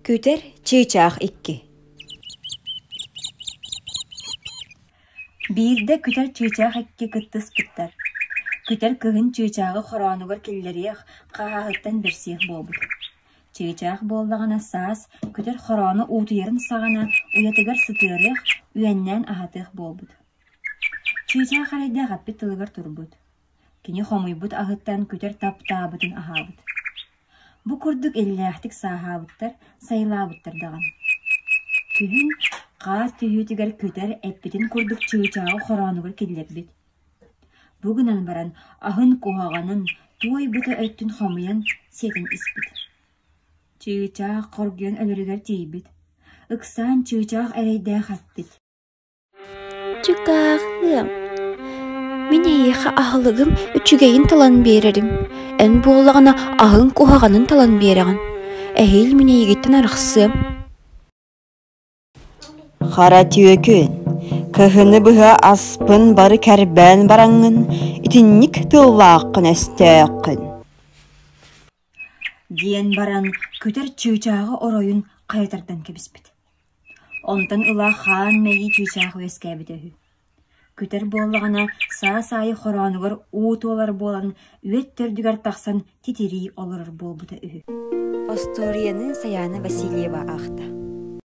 Күтер чыычаах икки. Биирде күтер чыычаах икки кыттыс кыттар. Күтер кыһын чыычаагы хороонугар киллериэх хаһаахыттан берсиэх буолбут. Чыычаах буоллаҕына саас күтер хороону уутуйарын саҕана уйатыгар сытыарыах үөннээн аһатыах буолбут. Чыычаах арайдаах аппит тылыгар турбут. Кини хомуйбут аһыттан күтер таптаабытын аһаабыт. Бу курдук эллээхтик сааһаабыттар, сайылаабыттар даган. Күһүн хаа түйүтүгэр күтер эппитин курдук чыычаагы хороонугар киллербит. Бүгүнан баран аһын куһаҕанын туой бута өттүн хомуйан сиэтин испит. Чыычаах хоргуйан өлөрүгэр тиийбит. Ыксаан чыычаах эрейдээх аппит. Чукаахым. Мен эйэхэ аһылыгым үчүгэйин талан биэрэрим. Эн буоллаҕына аһын куһаҕанын талан биэрэҕин. Эһиил мен эйигиттэн арахсыам. Хара түйөкүн. Кыһыны быһа аспын бары кärбään бараңҥын, итинник тыллааххын эстээххин. Диэн баран күтер чыычаагы оройун хайытардан кэбиспит. Онтон ылаа хаан мэйи чыычаах үөскээбит өһү. Күтер буоллаҕына саа-саайы хороонугар уутуолар буолан үөт төрдүгэр тахсан титирии олорор буолбута үһү. Осториянын Саяна Васильева ахта.